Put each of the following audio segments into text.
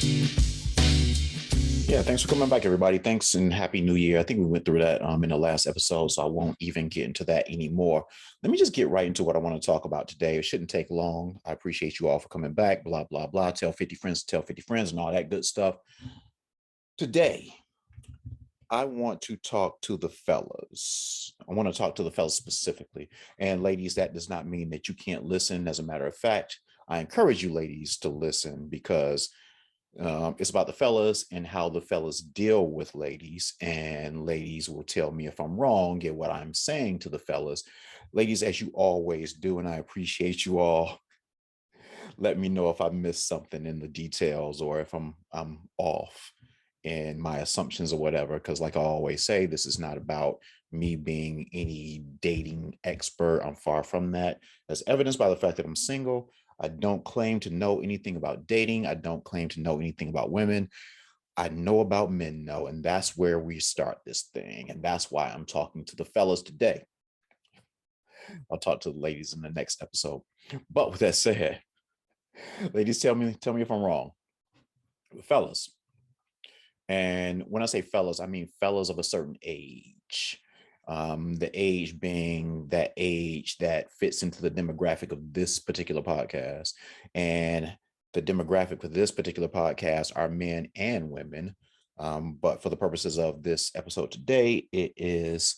Yeah, thanks for coming back, everybody. Thanks and happy new year. I think we went through that in the last episode, so I won't even get into that anymore. Let me just get right into what I want to talk about today. It shouldn't take long. I appreciate you all for coming back, blah, blah, blah. Tell 50 friends, and all that good stuff. Today, I want to talk to the fellas. I want to talk to the fellas specifically. And ladies, that does not mean that you can't listen. As a matter of fact, I encourage you ladies to listen because it's about the fellas and how the fellas deal with ladies. And ladies will tell me if I'm wrong in what I'm saying to the fellas. Ladies, as you always do, and I appreciate you all, let me know if I missed something in the details or if I'm off in my assumptions or whatever. Because like I always say, this is not about me being any dating expert. I'm far from that. As evidenced by the fact that I'm single. I don't claim to know anything about dating. I don't claim to know anything about women. I know about men, though, and that's where we start this thing. And that's why I'm talking to the fellas today. I'll talk to the ladies in the next episode. But with that said, ladies, tell me if I'm wrong. Fellas, and when I say fellas, I mean fellas of a certain age. The age being that age that fits into the demographic of this particular podcast. And the demographic for this particular podcast are men and women. But for the purposes of this episode today, it is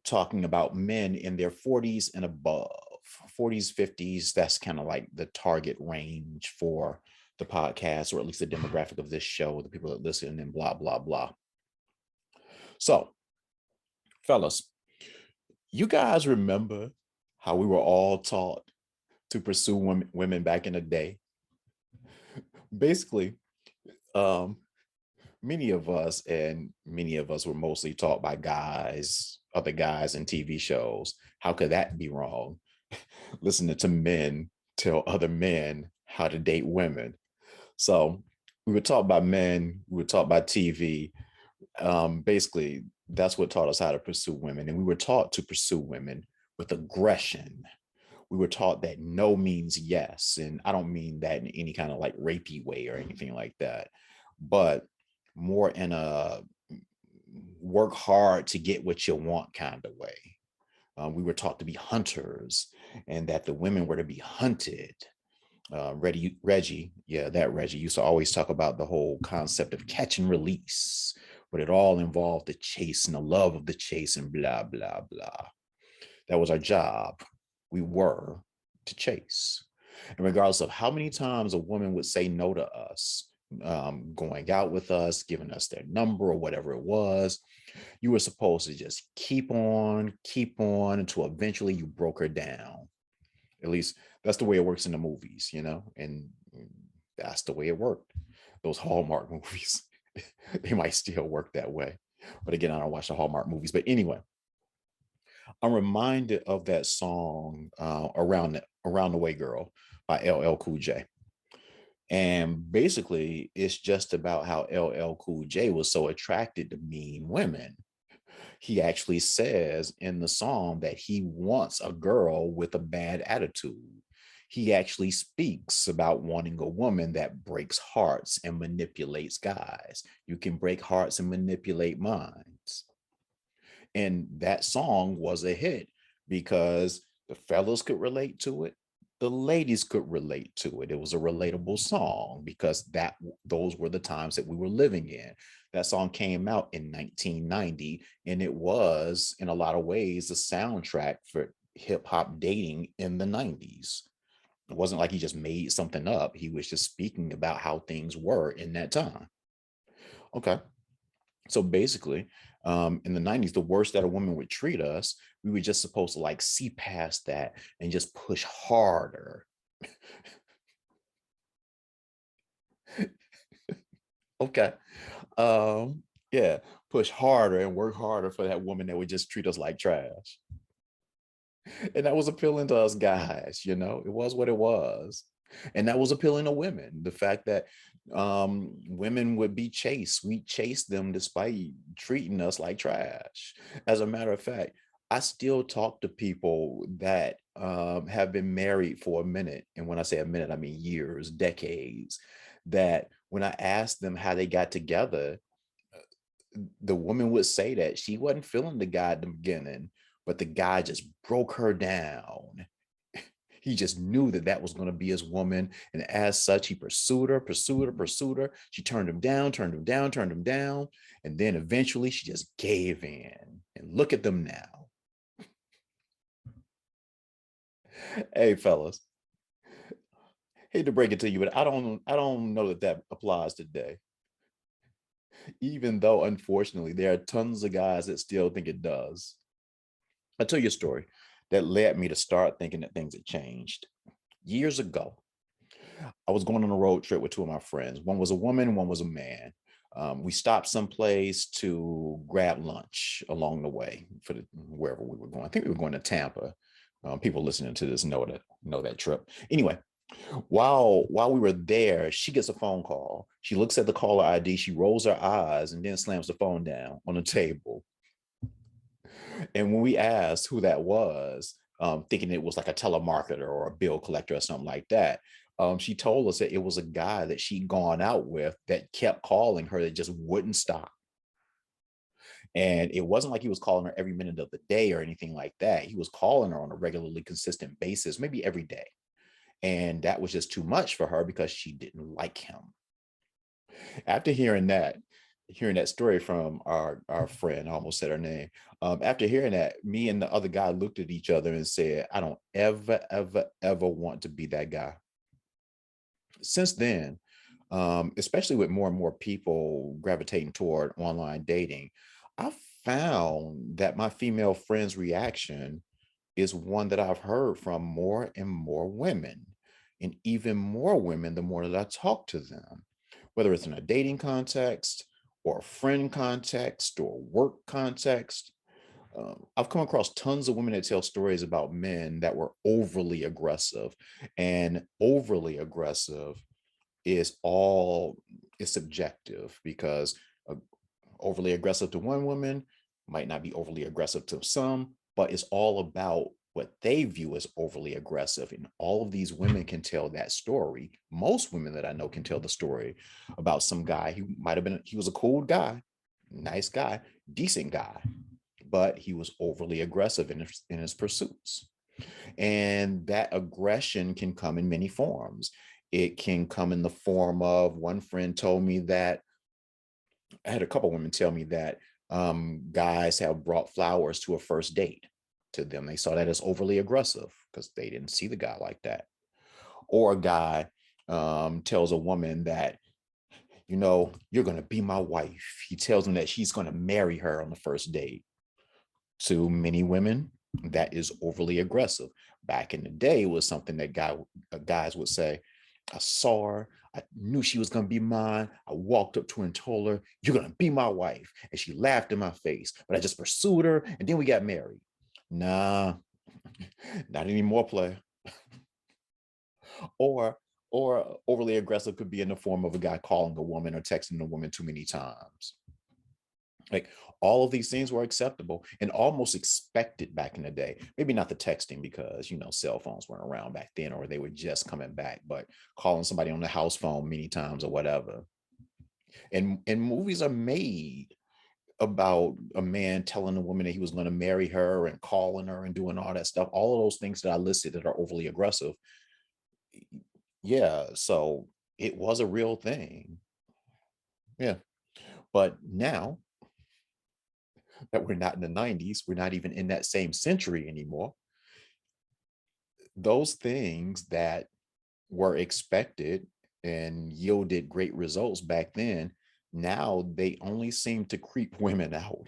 talking about men in their 40s and above. 40s, 50s, that's kind of like the target range for the podcast, or at least the demographic of this show, the people that listen and blah, blah, blah. So, fellas, you guys remember how we were all taught to pursue women back in the day? Basically, um, many of us were mostly taught by guys, other guys in TV shows. How could that be wrong? Listening to men tell other men how to date women. So we were taught by men, we were taught by TV. Basically, that's what taught us how to pursue women. And we were taught to pursue women with aggression. We were taught that no means yes. And I don't mean that in any kind of like rapey way or anything like that, but more in a work hard to get what you want kind of way. We were taught to be hunters and that the women were to be hunted. Reggie, yeah, that Reggie used to always talk about the whole concept of catch and release, but it all involved the chase and the love of the chase and blah, blah, blah. That was our job. We were to chase. And regardless of how many times a woman would say no to us, going out with us, giving us their number or whatever it was, you were supposed to just keep on until eventually you broke her down. At least that's the way it works in the movies, and that's the way it worked. Those Hallmark movies, they might still work that way. But again, I don't watch the Hallmark movies. But anyway, I'm reminded of that song "Around the Way, Girl" by LL Cool J. And basically, it's just about how LL Cool J was so attracted to mean women. He actually says in the song that he wants a girl with a bad attitude. He actually speaks about wanting a woman that breaks hearts and manipulates guys. You can break hearts and manipulate minds. And that song was a hit because the fellas could relate to it. The ladies could relate to it. It was a relatable song because those were the times that we were living in. That song came out in 1990, and it was, in a lot of ways, the soundtrack for hip hop dating in the 90s. It wasn't like he just made something up. He was just speaking about how things were in that time. Okay. So basically, in the 90s, the worst that a woman would treat us, we were just supposed to like see past that and just push harder. Okay. Yeah, push harder and work harder for that woman that would just treat us like trash. And that was appealing to us guys, it was what it was. And that was appealing to women. The fact that women would be chased, we chased them despite treating us like trash. As a matter of fact, I still talk to people that have been married for a minute. And when I say a minute, I mean years, decades, that When I asked them how they got together, the woman would say that she wasn't feeling the guy at the beginning, but the guy just broke her down. He just knew that that was going to be his woman. And as such, he pursued her, pursued her, pursued her. She turned him down, turned him down, turned him down. And then eventually she just gave in. And look at them now. Hey, fellas, hate to break it to you, but I don't know that that applies today. Even though, unfortunately, there are tons of guys that still think it does. I'll tell you a story that led me to start thinking that things had changed. Years ago, I was going on a road trip with two of my friends. One was a woman, one was a man. We stopped someplace to grab lunch along the way for wherever we were going. I think we were going to Tampa. People listening to this know that trip. Anyway, while we were there, she gets a phone call. She looks at the caller ID, she rolls her eyes, and then slams the phone down on the table. And when we asked who that was, thinking it was like a telemarketer or a bill collector or something like that, she told us that it was a guy that she'd gone out with that kept calling her that just wouldn't stop. And it wasn't like he was calling her every minute of the day or anything like that. He was calling her on a regularly consistent basis, maybe every day. And that was just too much for her because she didn't like him. After hearing that story from our friend, I almost said her name. After hearing that, me and the other guy looked at each other and said, I don't ever, ever, ever want to be that guy. Since then, especially with more and more people gravitating toward online dating, I found that my female friends' reaction is one that I've heard from more and more women, and even more women the more that I talk to them, whether it's in a dating context or a friend context or work context. I've come across tons of women that tell stories about men that were overly aggressive, and overly aggressive is all is subjective because uh, overly aggressive to one woman might not be overly aggressive to some, but it's all about what they view as overly aggressive. And all of these women can tell that story. Most women that I know can tell the story about some guy who might have been, he was a cool guy, nice guy, decent guy, but he was overly aggressive in his pursuits. And that aggression can come in many forms. It can come in the form of, one friend told me that, I had a couple women tell me that guys have brought flowers to a first date. To them, they saw that as overly aggressive because they didn't see the guy like that. Or a guy tells a woman that, you're going to be my wife. He tells them that she's going to marry her on the first date. To many women, that is overly aggressive. Back in the day, it was something that guys would say, I saw her. I knew she was going to be mine. I walked up to her and told her, you're going to be my wife. And she laughed in my face, but I just pursued her and then we got married. Nah, not anymore, player. Or overly aggressive could be in the form of a guy calling a woman or texting a woman too many times. Like, all of these things were acceptable and almost expected back in the day. Maybe not the texting because, cell phones weren't around back then, or they were just coming back, but calling somebody on the house phone many times or whatever. And movies are made about a man telling a woman that he was going to marry her and calling her and doing all that stuff. All of those things that I listed that are overly aggressive. Yeah. So it was a real thing. Yeah. But now that we're not in the 90s, we're not even in that same century anymore. Those things that were expected and yielded great results back then, now they only seem to creep women out.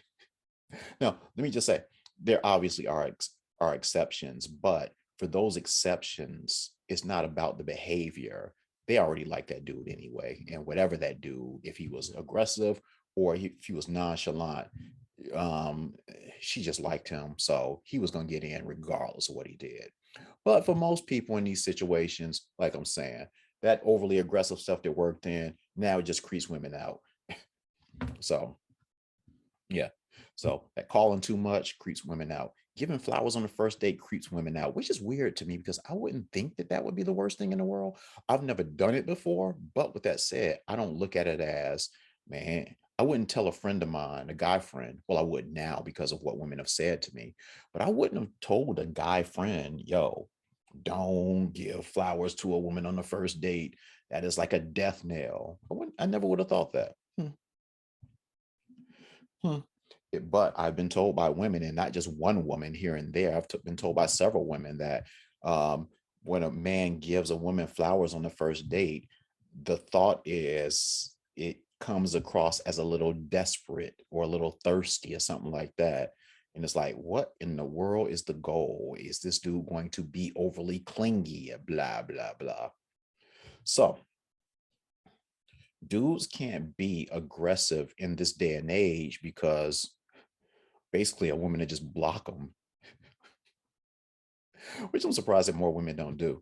Now, let me just say, there obviously are exceptions, but for those exceptions, it's not about the behavior. They already like that dude anyway. And whatever that dude, if he was aggressive or if he was nonchalant, um, she just liked him. So he was going to get in regardless of what he did. But for most people in these situations, like I'm saying, that overly aggressive stuff that worked in, now it just creeps women out. So yeah. So that calling too much creeps women out. Giving flowers on the first date creeps women out, which is weird to me because I wouldn't think that that would be the worst thing in the world. I've never done it before, but with that said, I don't look at it as, man, I wouldn't tell a friend of mine, a guy friend. Well, I would now because of what women have said to me, but I wouldn't have told a guy friend, yo, don't give flowers to a woman on the first date. That is like a death knell. I never would have thought that. Hmm. But I've been told by women, and not just one woman here and there. Been told by several women that um, when a man gives a woman flowers on the first date, the thought is it comes across as a little desperate or a little thirsty or something like that. And it's like, what in the world is the goal? Is this dude going to be overly clingy? Blah, blah, blah. So dudes can't be aggressive in this day and age because basically a woman to just block them, which I'm surprised that more women don't do.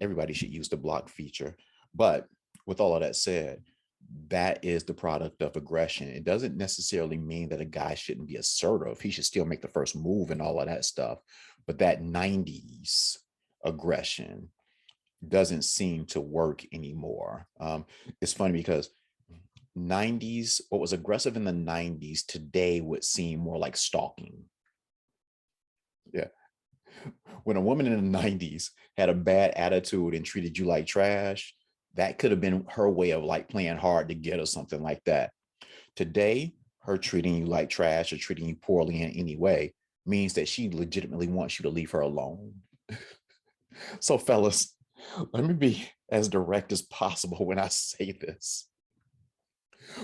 Everybody should use the block feature. But with all of that said, that is the product of aggression. It doesn't necessarily mean that a guy shouldn't be assertive. He should still make the first move and all of that stuff. But that 90s aggression doesn't seem to work anymore. It's funny because 90s, what was aggressive in the 90s today would seem more like stalking. Yeah. When a woman in the 90s had a bad attitude and treated you like trash, that could have been her way of like playing hard to get or something like that. Today, her treating you like trash or treating you poorly in any way means that she legitimately wants you to leave her alone. So, fellas, let me be as direct as possible when I say this.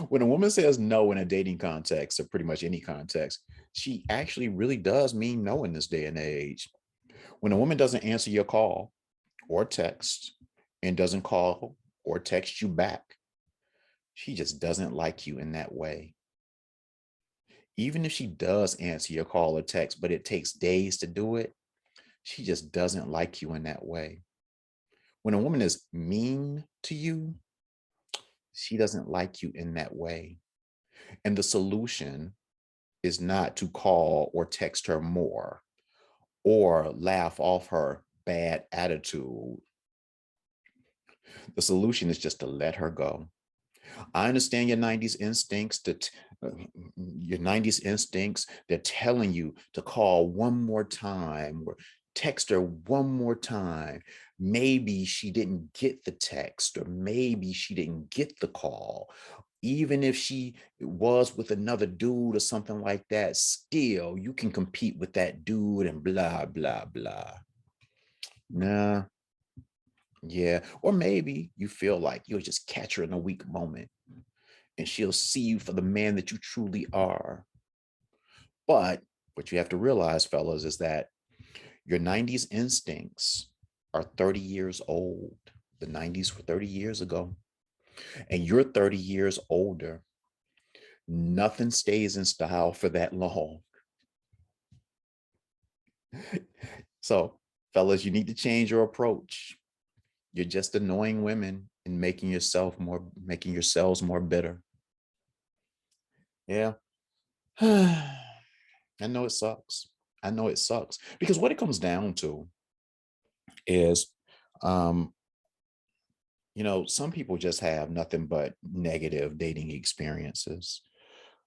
When a woman says no in a dating context or pretty much any context, she actually really does mean no in this day and age. When a woman doesn't answer your call or text and doesn't call or text you back, she just doesn't like you in that way. Even if she does answer your call or text, but it takes days to do it, she just doesn't like you in that way. When a woman is mean to you, she doesn't like you in that way. And the solution is not to call or text her more or laugh off her bad attitude. The solution is just to let her go. I understand your 90s instincts uh, your 90s instincts, they're telling you to call one more time or text her one more time. Maybe she didn't get the text or maybe she didn't get the call. Even if she was with another dude or something like that, still you can compete with that dude and blah, blah, blah. Nah, yeah. Or maybe you feel like you'll just catch her in a weak moment and she'll see you for the man that you truly are. But what you have to realize, fellas, is that your 90s instincts are 30 years old. The 90s were 30 years ago, and you're 30 years older. Nothing stays in style for that long. So, fellas, you need to change your approach. You're just annoying women and making yourselves more bitter. Yeah. I know it sucks. I know it sucks because what it comes down to is, um, some people just have nothing but negative dating experiences.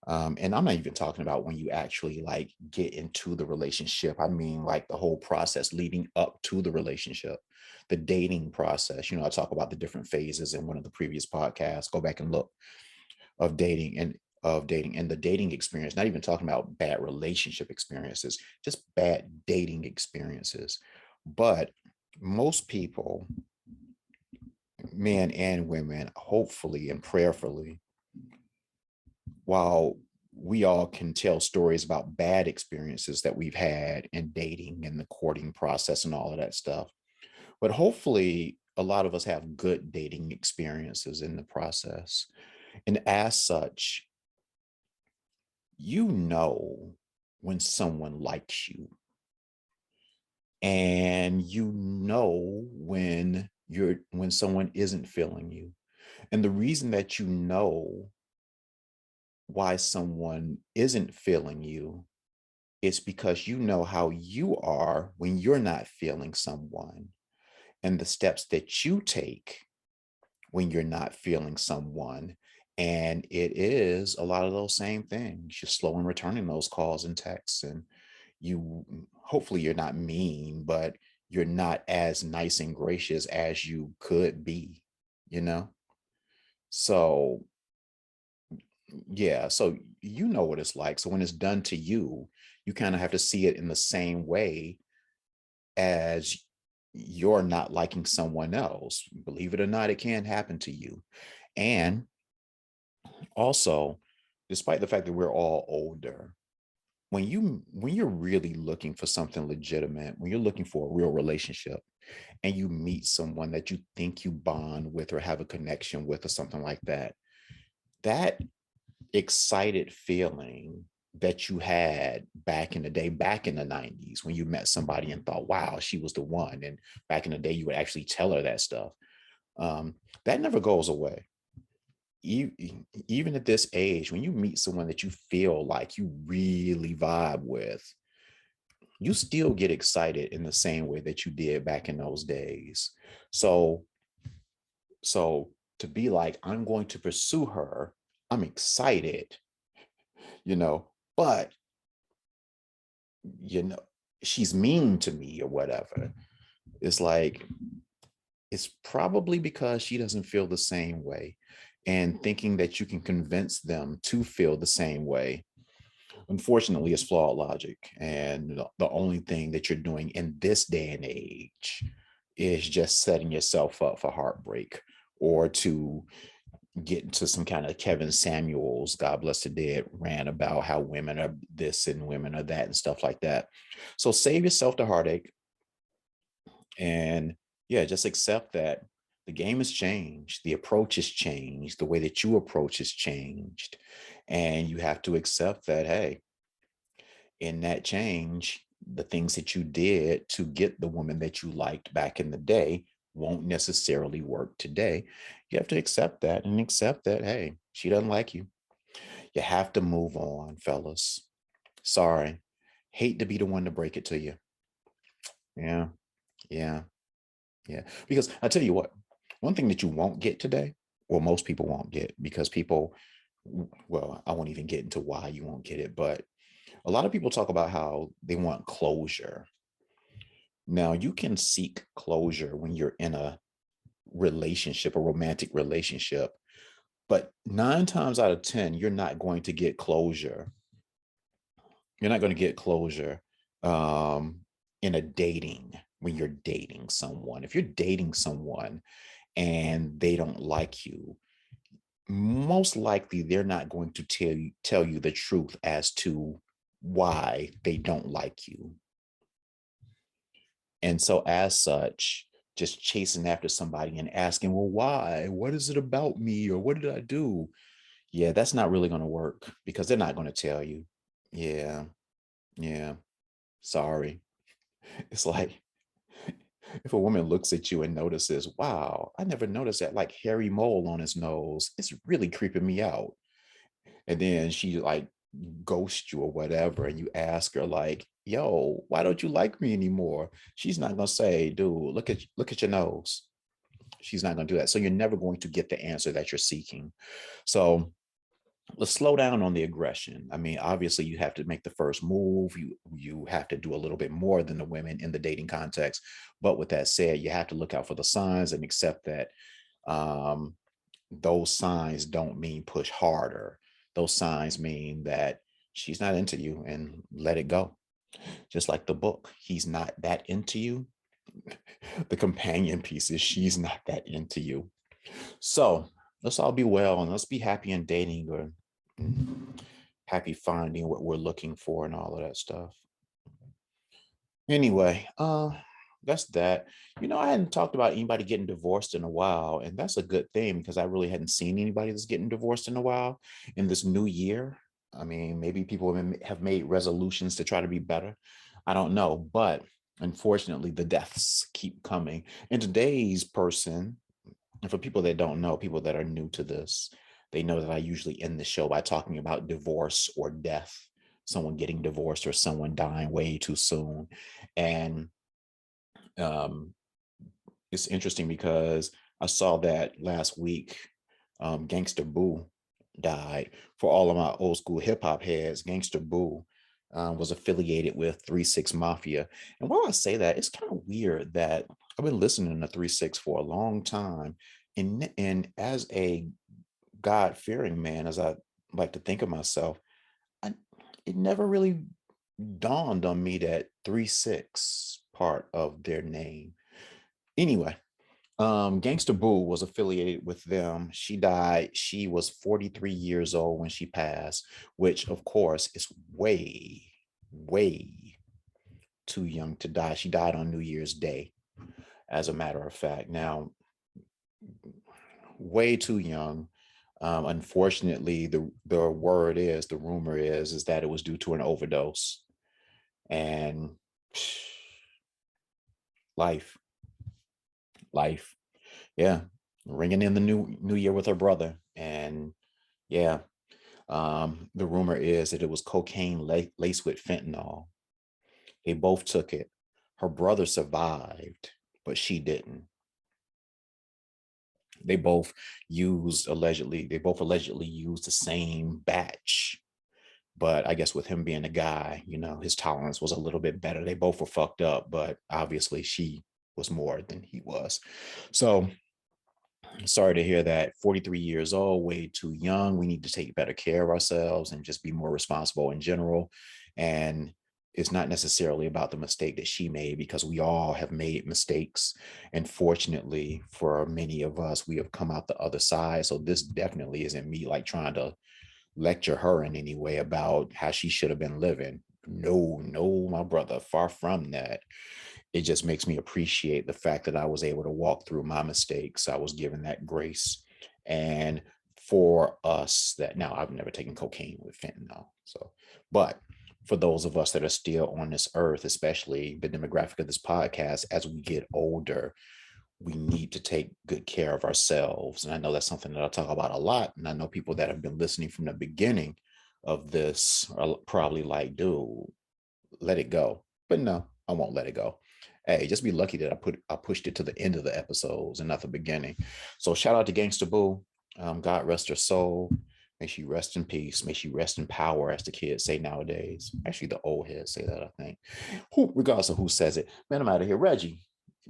And I'm not even talking about when you actually like get into the relationship. I mean, like the whole process leading up to the relationship, the dating process. I talk about the different phases in one of the previous podcasts. Go back and look of dating and the dating experience, not even talking about bad relationship experiences, just bad dating experiences. But most people, men and women, hopefully and prayerfully, while we all can tell stories about bad experiences that we've had in dating and the courting process and all of that stuff, but hopefully a lot of us have good dating experiences in the process. And as such, you know when someone likes you and you know when someone isn't feeling you. And the reason that you know why someone isn't feeling you It's because you know how you are when you're not feeling someone, and the steps that you take when you're not feeling someone. And it is a lot of those same things. You're slow in returning those calls and texts, and you hopefully you're not mean, but you're not as nice and gracious as you could be, you know? So yeah, so you know what it's like. So when it's done to you, you kind of have to see it in the same way as you're not liking someone else. Believe it or not, it can happen to you. And also, despite the fact that we're all older, when you're really looking for something legitimate, when you're looking for a real relationship and you meet someone that you think you bond with or have a connection with or something like that, that excited feeling that you had back in the day, back in the 90s, when you met somebody and thought, wow, she was the one. And back in the day, you would actually tell her that stuff. Um, that never goes away. Even at this age, when you meet someone that you feel like you really vibe with, you still get excited in the same way that you did back in those days. So, so to be like, I'm going to pursue her, I'm excited, you know, but you know, she's mean to me or whatever. It's like, it's probably because she doesn't feel the same way. And thinking that you can convince them to feel the same way, unfortunately, is flawed logic. And the only thing that you're doing in this day and age is just setting yourself up for heartbreak, or to get into some kind of Kevin Samuels, God bless the dead, rant about how women are this and women are that and stuff like that. So save yourself the heartache, and yeah, just accept that the game has changed, the approach has changed, the way that you approach has changed. And you have to accept that, hey, in that change, the things that you did to get the woman that you liked back in the day won't necessarily work today. You have to accept that, and accept that, hey, she doesn't like you. You have to move on, fellas. Sorry. Hate to be the one to break it to you. Yeah, yeah, yeah. Because I tell you what, one thing that you won't get today, well, most people won't get, because people, well, I won't even get into why you won't get it, but a lot of people talk about how they want closure. Now, you can seek closure when you're in a relationship, a romantic relationship, but 9 times out of 10, you're not going to get closure. You're not going to get closure um, in a dating, when you're dating someone. If you're dating someone and they don't like you, most likely they're not going to tell you the truth as to why they don't like you. And so, as such, just chasing after somebody and asking, well, why? What is it about me? Or what did I do? Yeah, that's not really going to work, because they're not going to tell you. Yeah, yeah, sorry. It's like, if a woman looks at you and notices, wow, I never noticed that like hairy mole on his nose. It's really creeping me out. And then she like ghosts you or whatever, and you ask her like, yo, why don't you like me anymore? She's not gonna say, dude, look at your nose. She's not gonna do that. So you're never going to get the answer that you're seeking. So let's slow down on the aggression. I mean, obviously you have to make the first move. You have to do a little bit more than the women in the dating context. But with that said, you have to look out for the signs and accept that um, those signs don't mean push harder. Those signs mean that she's not into you, and let it go. Just like the book, he's not that into you. The companion piece is she's not that into you. So let's all be well, and let's be happy in dating, or happy finding what we're looking for and all of that stuff. Anyway, that's that. I hadn't talked about anybody getting divorced in a while, and that's a good thing, because I really hadn't seen anybody that's getting divorced in a while in this new year. I mean, maybe people have made resolutions to try to be better. I don't know, but unfortunately, the deaths keep coming. And today's person, and for people that don't know, people that are new to this, they know that I usually end the show by talking about divorce or death. someone getting divorced or someone dying way too soon. And um, it's interesting because I saw that last week. Gangsta Boo died. For all of my old school hip hop heads, Gangsta Boo was affiliated with 3 6 Mafia. And while I say that, it's kind of weird that I've been listening to 3 6 for a long time. And as a God fearing man, as I like to think of myself, I, it never really dawned on me that 3 6 part of their name. Anyway, Gangsta Boo was affiliated with them. She died. She was 43 years old when she passed, which of course is way, way too young to die. She died on New Year's Day, as a matter of fact. Now, way too young. Unfortunately, the word is, the rumor is that it was due to an overdose. And life, life. Yeah, ringing in the new year with her brother. And yeah, the rumor is that it was cocaine laced with fentanyl. They both took it. Her brother survived, but she didn't. They both allegedly used the same batch. But I guess with him being a guy, his tolerance was a little bit better. They both were fucked up, but obviously she was more than he was. So sorry to hear that. 43 years old, way too young. We need to take better care of ourselves and just be more responsible in general. And it's not necessarily about the mistake that she made, because we all have made mistakes. And fortunately for many of us, we have come out the other side. So this definitely isn't me like trying to lecture her in any way about how she should have been living. No, no, my brother, far from that. It just makes me appreciate the fact that I was able to walk through my mistakes. I was given that grace. And for us that, now I've never taken cocaine with fentanyl. So, but for those of us that are still on this earth, especially the demographic of this podcast, as we get older, we need to take good care of ourselves. And I know that's something that I talk about a lot. And I know people that have been listening from the beginning of this are probably like, dude, let it go. But no, I won't let it go. Hey, just be lucky that I pushed it to the end of the episodes and not the beginning. So shout out to Gangsta Boo. God rest her soul. May she rest in peace. May she rest in power, as the kids say nowadays. Actually, the old heads say that, I think. Regardless of who says it. Man, I'm out of here. Reggie,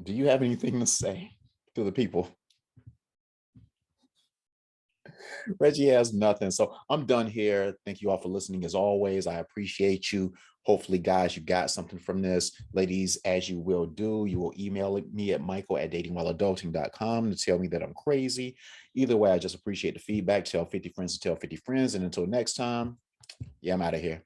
do you have anything to say to the people? Reggie has nothing. So I'm done here. Thank you all for listening. As always, I appreciate you. Hopefully, guys, you got something from this. Ladies, as you will do, you will email me at michael@datingwhileadulting.com to tell me that I'm crazy. Either way, I just appreciate the feedback. Tell 50 friends to tell 50 friends. And until next time, yeah, I'm out of here.